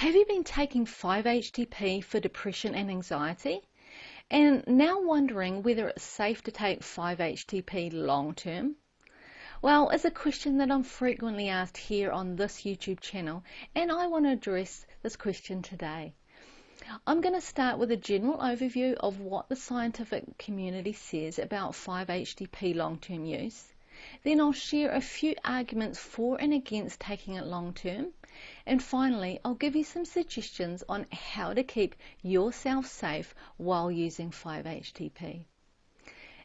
Have you been taking 5-HTP for depression and anxiety? And now wondering whether it's safe to take 5-HTP long term? Well, it's a question that I'm frequently asked here on this YouTube channel, and I want to address this question today. I'm going to start with a general overview of what the scientific community says about 5-HTP long-term use. Then I'll share a few arguments for and against taking it long-term. And finally, I'll give you some suggestions on how to keep yourself safe while using 5-HTP.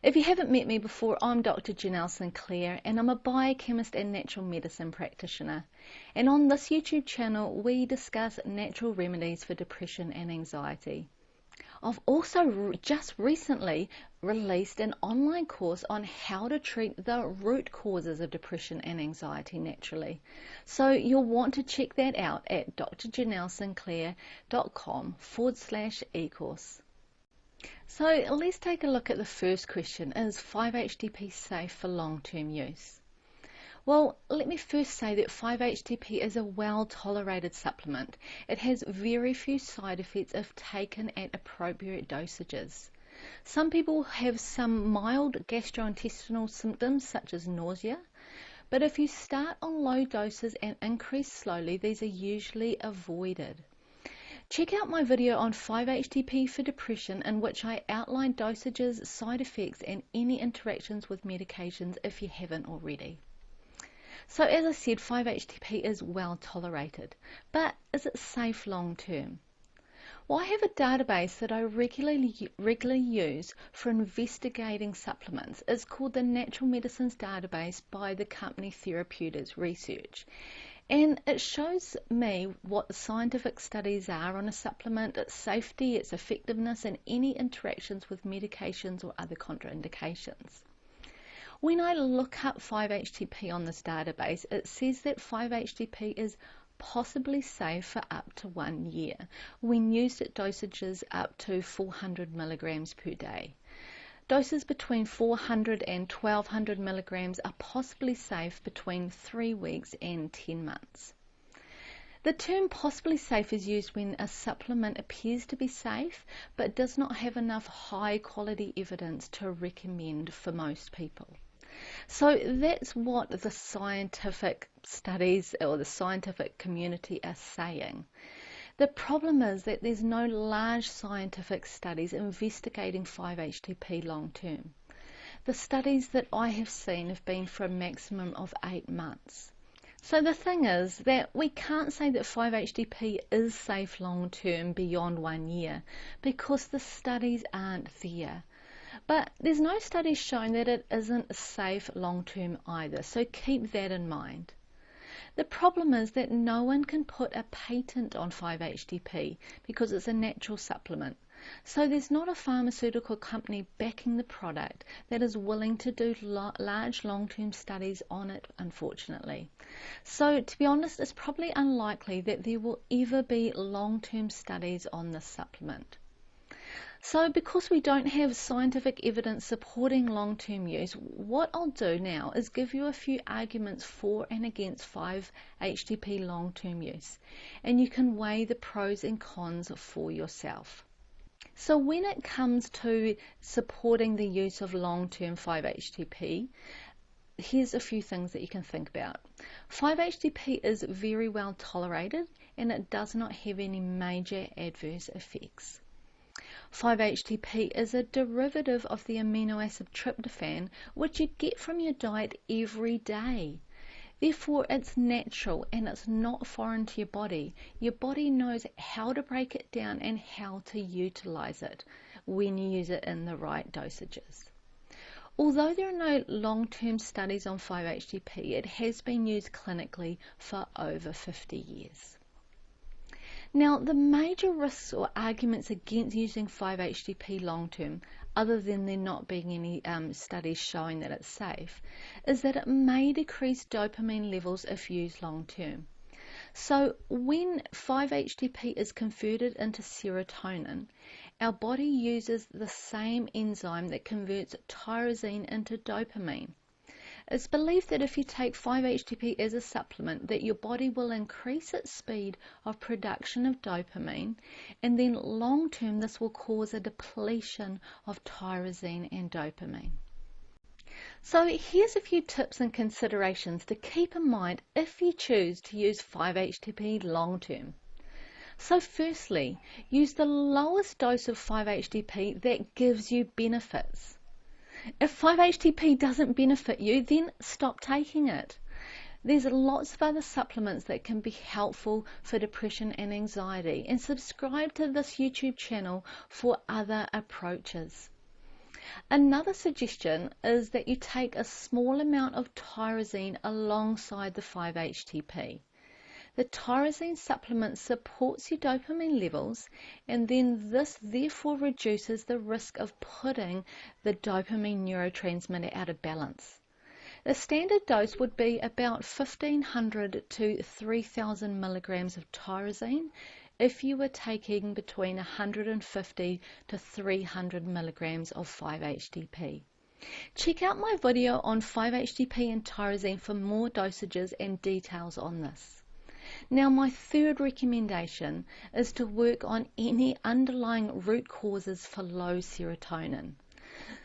If you haven't met me before, I'm Dr. Janelle Sinclair, and I'm a biochemist and natural medicine practitioner. And on this YouTube channel, we discuss natural remedies for depression and anxiety. I've also just recently released an online course on how to treat the root causes of depression and anxiety naturally. So you'll want to check that out at drjanellesinclair.com/e-course. So let's take a look at the first question. Is 5-HTP safe for long-term use? Well, let me first say that 5-HTP is a well-tolerated supplement. It has very few side effects if taken at appropriate dosages. Some people have some mild gastrointestinal symptoms such as nausea, but if you start on low doses and increase slowly, these are usually avoided. Check out my video on 5-HTP for depression, in which I outline dosages, side effects, and any interactions with medications if you haven't already. So as I said, 5-HTP is well tolerated, but is it safe long term? Well, I have a database that I regularly use for investigating supplements. It's called the Natural Medicines Database by the company Therapeutics Research. And it shows me what the scientific studies are on a supplement, its safety, its effectiveness, and any interactions with medications or other contraindications. When I look up 5-HTP on this database, it says that 5-HTP is possibly safe for up to 1 year when used at dosages up to 400 milligrams per day. Doses between 400 and 1200 milligrams are possibly safe between 3 weeks and 10 months. The term possibly safe is used when a supplement appears to be safe but does not have enough high quality evidence to recommend for most people. So that's what the scientific studies or the scientific community are saying. The problem is that there's no large scientific studies investigating 5-HTP long term. The studies that I have seen have been for a maximum of 8 months. So the thing is that we can't say that 5-HTP is safe long term beyond 1 year because the studies aren't there. But there's no studies showing that it isn't safe long term either, so keep that in mind. The problem is that no one can put a patent on 5-HTP because it's a natural supplement. So there's not a pharmaceutical company backing the product that is willing to do large long-term studies on it, unfortunately. So to be honest, it's probably unlikely that there will ever be long-term studies on this supplement. So because we don't have scientific evidence supporting long-term use, what I'll do now is give you a few arguments for and against 5-HTP long-term use, and you can weigh the pros and cons for yourself. So when it comes to supporting the use of long-term 5-HTP, here's a few things that you can think about. 5-HTP is very well tolerated and it does not have any major adverse effects. 5-HTP is a derivative of the amino acid tryptophan, which you get from your diet every day. Therefore, it's natural and it's not foreign to your body. Your body knows how to break it down and how to utilize it when you use it in the right dosages. Although there are no long-term studies on 5-HTP, it has been used clinically for over 50 years. Now, the major risks or arguments against using 5-HTP long-term, other than there not being any studies showing that it's safe, is that it may decrease dopamine levels if used long-term. So when 5-HTP is converted into serotonin, our body uses the same enzyme that converts tyrosine into dopamine. It's believed that if you take 5-HTP as a supplement, that your body will increase its speed of production of dopamine, and then long term this will cause a depletion of tyrosine and dopamine. So here's a few tips and considerations to keep in mind if you choose to use 5-HTP long term. So firstly, use the lowest dose of 5-HTP that gives you benefits. If 5-HTP doesn't benefit you, then stop taking it. There's lots of other supplements that can be helpful for depression and anxiety, and subscribe to this YouTube channel for other approaches. Another suggestion is that you take a small amount of tyrosine alongside the 5-HTP. The tyrosine supplement supports your dopamine levels, and then this therefore reduces the risk of putting the dopamine neurotransmitter out of balance. The standard dose would be about 1,500 to 3,000 milligrams of tyrosine if you were taking between 150 to 300 milligrams of 5-HTP. Check out my video on 5-HTP and tyrosine for more dosages and details on this. Now, my third recommendation is to work on any underlying root causes for low serotonin.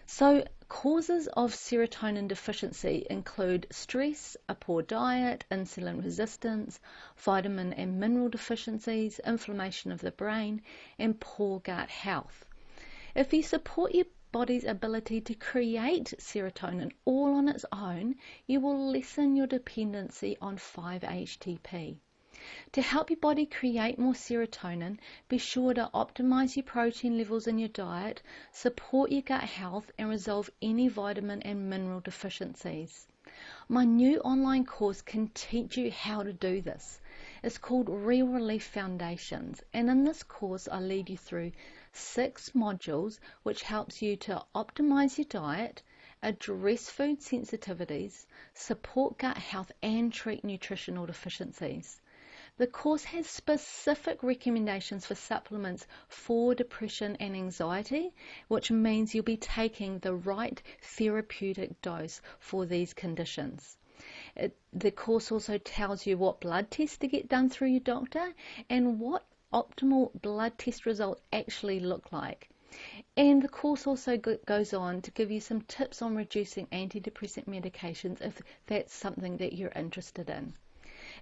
So, causes of serotonin deficiency include stress, a poor diet, insulin resistance, vitamin and mineral deficiencies, inflammation of the brain, and poor gut health. If you support your body's ability to create serotonin all on its own, you will lessen your dependency on 5-HTP. To help your body create more serotonin, be sure to optimize your protein levels in your diet, support your gut health, and resolve any vitamin and mineral deficiencies. My new online course can teach you how to do this. It's called Real Relief Foundations, and in this course I lead you through 6 modules which helps you to optimize your diet, address food sensitivities, support gut health, and treat nutritional deficiencies. The course has specific recommendations for supplements for depression and anxiety, which means you'll be taking the right therapeutic dose for these conditions. The course also tells you what blood tests to get done through your doctor and what optimal blood test results actually look like. And the course also goes on to give you some tips on reducing antidepressant medications if that's something that you're interested in.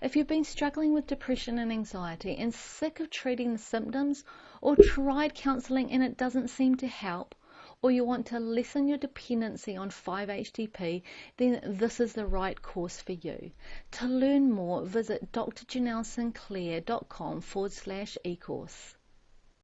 If you've been struggling with depression and anxiety and sick of treating the symptoms, or tried counselling and it doesn't seem to help, or you want to lessen your dependency on 5-HTP, then this is the right course for you. To learn more, visit drjanellesinclair.com/e-course.